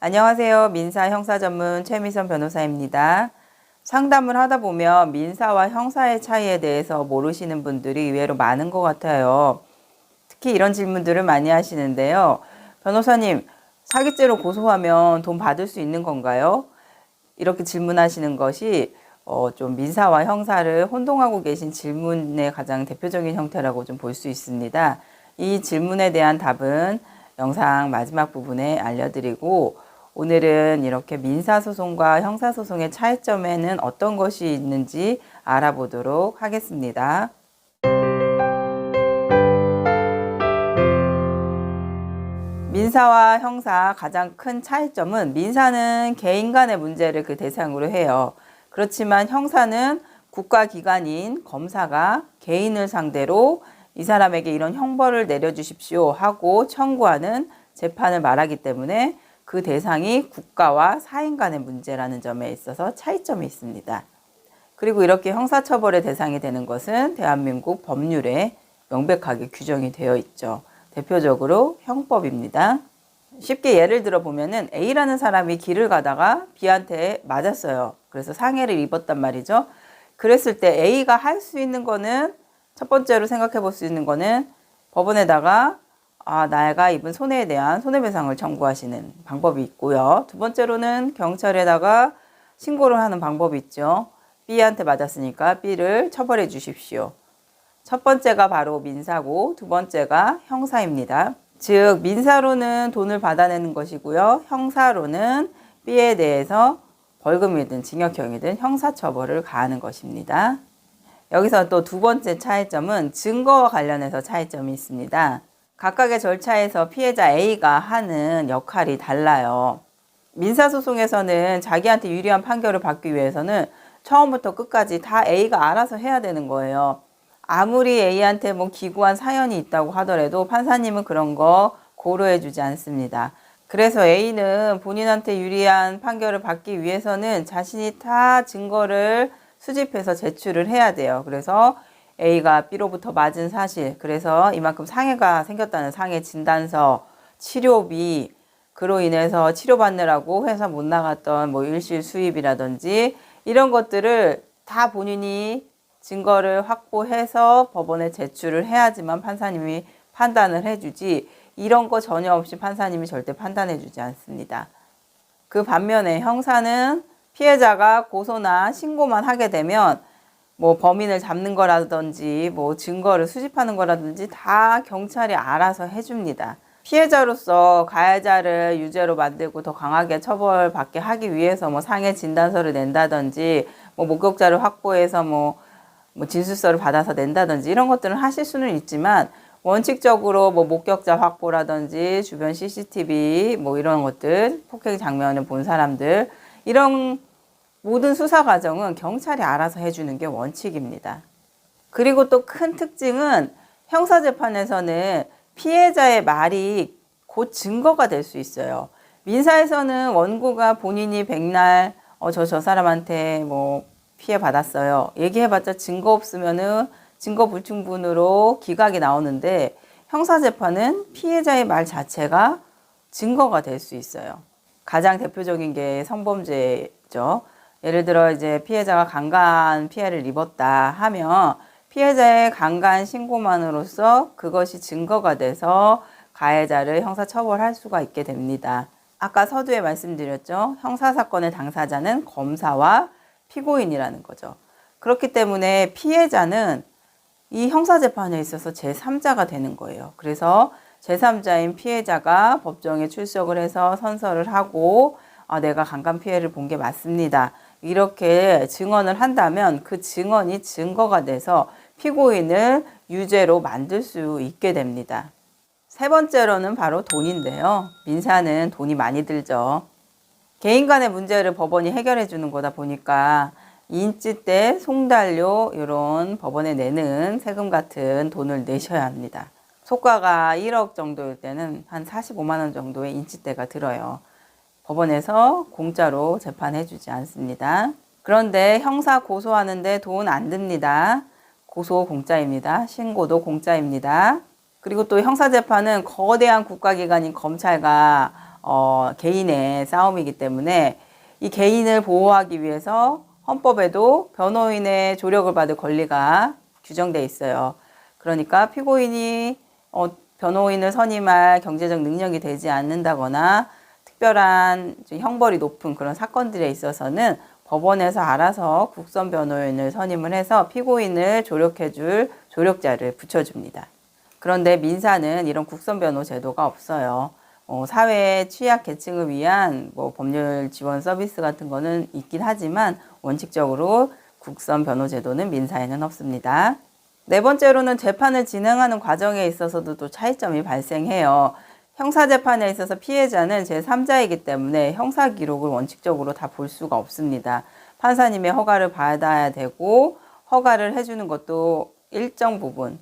안녕하세요. 민사 형사 전문 최미선 변호사입니다. 상담을 하다 보면 민사와 형사의 차이에 대해서 모르시는 분들이 의외로 많은 것 같아요. 특히 이런 질문들을 많이 하시는데요. 변호사님, 사기죄로 고소하면 돈 받을 수 있는 건가요? 이렇게 질문하시는 것이 좀 민사와 형사를 혼동하고 계신 질문의 가장 대표적인 형태라고 좀 볼 수 있습니다. 이 질문에 대한 답은 영상 마지막 부분에 알려드리고, 오늘은 이렇게 민사소송과 형사소송의 차이점에는 어떤 것이 있는지 알아보도록 하겠습니다. 민사와 형사 가장 큰 차이점은, 민사는 개인 간의 문제를 그 대상으로 해요. 그렇지만 형사는 국가기관인 검사가 개인을 상대로 이 사람에게 이런 형벌을 내려주십시오 하고 청구하는 재판을 말하기 때문에 그 대상이 국가와 사인 간의 문제라는 점에 있어서 차이점이 있습니다. 그리고 이렇게 형사처벌의 대상이 되는 것은 대한민국 법률에 명백하게 규정이 되어 있죠. 대표적으로 형법입니다. 쉽게 예를 들어 보면은 A라는 사람이 길을 가다가 B한테 맞았어요. 그래서 상해를 입었단 말이죠. 그랬을 때 A가 할 수 있는 거는, 첫 번째로 생각해 볼 수 있는 거는 법원에다가 내가 입은 손해에 대한 손해배상을 청구하시는 방법이 있고요. 두 번째로는 경찰에다가 신고를 하는 방법이 있죠. B한테 맞았으니까 B를 처벌해 주십시오. 첫 번째가 바로 민사고 두 번째가 형사입니다. 즉 민사로는 돈을 받아내는 것이고요. 형사로는 B에 대해서 벌금이든 징역형이든 형사처벌을 가하는 것입니다. 여기서 또 두 번째 차이점은 증거와 관련해서 차이점이 있습니다. 각각의 절차에서 피해자 A가 하는 역할이 달라요. 민사소송에서는 자기한테 유리한 판결을 받기 위해서는 처음부터 끝까지 다 A가 알아서 해야 되는 거예요. 아무리 A한테 기구한 사연이 있다고 하더라도 판사님은 그런 거 고려해 주지 않습니다. 그래서 A는 본인한테 유리한 판결을 받기 위해서는 자신이 다 증거를 수집해서 제출을 해야 돼요. 그래서 A가 B로부터 맞은 사실, 그래서 이만큼 상해가 생겼다는 상해 진단서, 치료비, 그로 인해서 치료받느라고 회사 못 나갔던 일실 수입이라든지 이런 것들을 다 본인이 증거를 확보해서 법원에 제출을 해야지만 판사님이 판단을 해주지, 이런 거 전혀 없이 판사님이 절대 판단해 주지 않습니다. 그 반면에 형사는 피해자가 고소나 신고만 하게 되면 범인을 잡는 거라든지 증거를 수집하는 거라든지 다 경찰이 알아서 해줍니다. 피해자로서 가해자를 유죄로 만들고 더 강하게 처벌받게 하기 위해서 상해 진단서를 낸다든지 목격자를 확보해서 진술서를 받아서 낸다든지 이런 것들은 하실 수는 있지만, 원칙적으로 목격자 확보라든지 주변 CCTV 이런 것들, 폭행 장면을 본 사람들, 이런 모든 수사 과정은 경찰이 알아서 해주는 게 원칙입니다. 그리고 또 큰 특징은, 형사재판에서는 피해자의 말이 곧 증거가 될 수 있어요. 민사에서는 원고가 본인이 백날 저 사람한테 피해 받았어요 얘기해봤자 증거 없으면은 증거 불충분으로 기각이 나오는데, 형사재판은 피해자의 말 자체가 증거가 될 수 있어요. 가장 대표적인 게 성범죄죠. 예를 들어 이제 피해자가 강간 피해를 입었다 하면 피해자의 강간 신고만으로써 그것이 증거가 돼서 가해자를 형사처벌할 수가 있게 됩니다. 아까 서두에 말씀드렸죠. 형사사건의 당사자는 검사와 피고인이라는 거죠. 그렇기 때문에 피해자는 이 형사재판에 있어서 제3자가 되는 거예요. 그래서 제3자인 피해자가 법정에 출석을 해서 선서를 하고 내가 강간 피해를 본 게 맞습니다, 이렇게 증언을 한다면 그 증언이 증거가 돼서 피고인을 유죄로 만들 수 있게 됩니다. 세 번째로는 바로 돈인데요. 민사는 돈이 많이 들죠. 개인 간의 문제를 법원이 해결해 주는 거다 보니까 인지대, 송달료 이런 법원에 내는 세금 같은 돈을 내셔야 합니다. 소가가 1억 정도일 때는 한 45만 원 정도의 인지대가 들어요. 법원에서 공짜로 재판해 주지 않습니다. 그런데 형사 고소하는데 돈 안 듭니다. 고소 공짜입니다. 신고도 공짜입니다. 그리고 또 형사재판은 거대한 국가기관인 검찰과 개인의 싸움이기 때문에 이 개인을 보호하기 위해서 헌법에도 변호인의 조력을 받을 권리가 규정돼 있어요. 그러니까 피고인이 변호인을 선임할 경제적 능력이 되지 않는다거나 특별한 형벌이 높은 그런 사건들에 있어서는 법원에서 알아서 국선 변호인을 선임을 해서 피고인을 조력해줄 조력자를 붙여줍니다. 그런데 민사는 이런 국선 변호 제도가 없어요. 사회 취약 계층을 위한 법률 지원 서비스 같은 거는 있긴 하지만 원칙적으로 국선 변호 제도는 민사에는 없습니다. 네 번째로는 재판을 진행하는 과정에 있어서도 또 차이점이 발생해요. 형사재판에 있어서 피해자는 제3자이기 때문에 형사 기록을 원칙적으로 다 볼 수가 없습니다. 판사님의 허가를 받아야 되고 허가를 해주는 것도 일정 부분,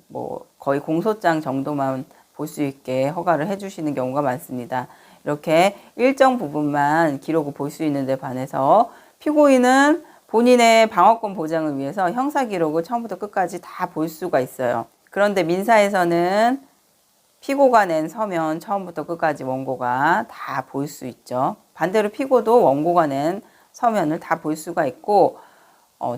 거의 공소장 정도만 볼 수 있게 허가를 해주시는 경우가 많습니다. 이렇게 일정 부분만 기록을 볼 수 있는 데 반해서 피고인은 본인의 방어권 보장을 위해서 형사 기록을 처음부터 끝까지 다 볼 수가 있어요. 그런데 민사에서는 피고가 낸 서면 처음부터 끝까지 원고가 다 볼 수 있죠. 반대로 피고도 원고가 낸 서면을 다 볼 수가 있고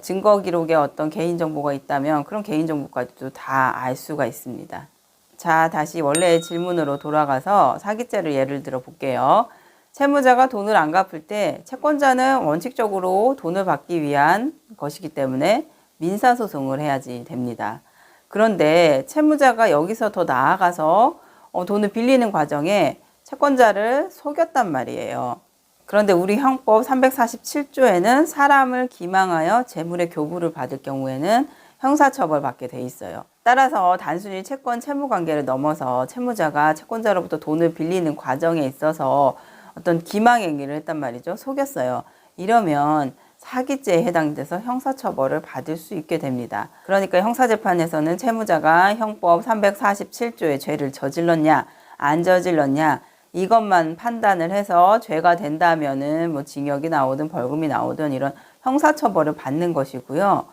증거 기록에 어떤 개인정보가 있다면 그런 개인정보까지도 다 알 수가 있습니다. 자, 다시 원래의 질문으로 돌아가서 사기죄를 예를 들어 볼게요. 채무자가 돈을 안 갚을 때 채권자는 원칙적으로 돈을 받기 위한 것이기 때문에 민사소송을 해야지 됩니다. 그런데 채무자가 여기서 더 나아가서 돈을 빌리는 과정에 채권자를 속였단 말이에요. 그런데 우리 형법 347조에는 사람을 기망하여 재물의 교부를 받을 경우에는 형사처벌 받게 돼 있어요. 따라서 단순히 채권 채무 관계를 넘어서 채무자가 채권자로부터 돈을 빌리는 과정에 있어서 어떤 기망 행위를 했단 말이죠. 속였어요. 이러면 사기죄에 해당돼서 형사처벌을 받을 수 있게 됩니다. 그러니까 형사재판에서는 채무자가 형법 347조의 죄를 저질렀냐 안 저질렀냐 이것만 판단을 해서 죄가 된다면은 징역이 나오든 벌금이 나오든 이런 형사처벌을 받는 것이고요.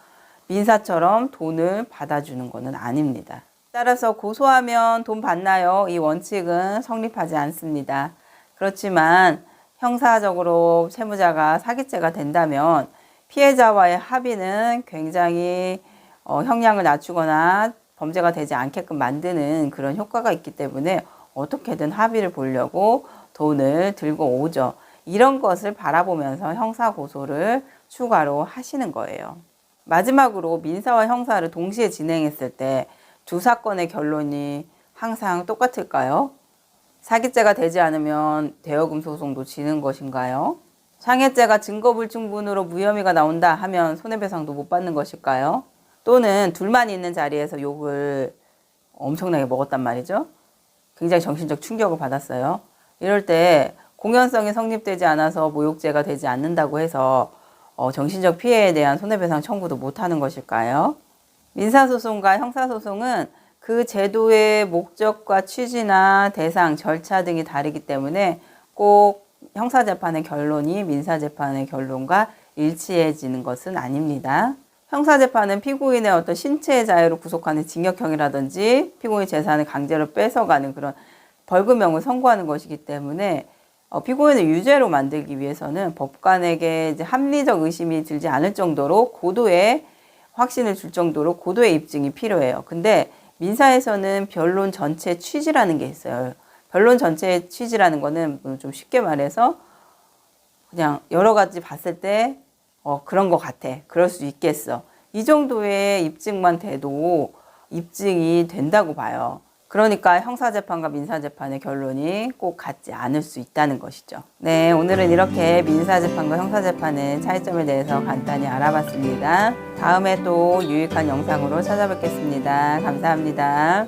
민사처럼 돈을 받아주는 것은 아닙니다. 따라서 고소하면 돈 받나요? 이 원칙은 성립하지 않습니다. 그렇지만 형사적으로 채무자가 사기죄가 된다면 피해자와의 합의는 굉장히 형량을 낮추거나 범죄가 되지 않게끔 만드는 그런 효과가 있기 때문에 어떻게든 합의를 보려고 돈을 들고 오죠. 이런 것을 바라보면서 형사고소를 추가로 하시는 거예요. 마지막으로 민사와 형사를 동시에 진행했을 때 두 사건의 결론이 항상 똑같을까요? 사기죄가 되지 않으면 대여금 소송도 지는 것인가요? 상해죄가 증거불충분으로 무혐의가 나온다 하면 손해배상도 못 받는 것일까요? 또는 둘만 있는 자리에서 욕을 엄청나게 먹었단 말이죠. 굉장히 정신적 충격을 받았어요. 이럴 때 공연성이 성립되지 않아서 모욕죄가 되지 않는다고 해서 정신적 피해에 대한 손해배상 청구도 못하는 것일까요? 민사소송과 형사소송은 그 제도의 목적과 취지나 대상, 절차 등이 다르기 때문에 꼭 형사재판의 결론이 민사재판의 결론과 일치해지는 것은 아닙니다. 형사재판은 피고인의 어떤 신체의 자유를 구속하는 징역형이라든지 피고인 재산을 강제로 뺏어가는 그런 벌금형을 선고하는 것이기 때문에 피고인을 유죄로 만들기 위해서는 법관에게 이제 합리적 의심이 들지 않을 정도로 고도의 확신을 줄 정도로 고도의 입증이 필요해요. 근데 민사에서는 변론 전체 취지라는 게 있어요. 변론 전체의 취지라는 거는 좀 쉽게 말해서 그냥 여러 가지 봤을 때 그런 것 같아. 그럴 수 있겠어. 이 정도의 입증만 돼도 입증이 된다고 봐요. 그러니까 형사재판과 민사재판의 결론이 꼭 같지 않을 수 있다는 것이죠. 네, 오늘은 이렇게 민사재판과 형사재판의 차이점에 대해서 간단히 알아봤습니다. 다음에 또 유익한 영상으로 찾아뵙겠습니다. 감사합니다.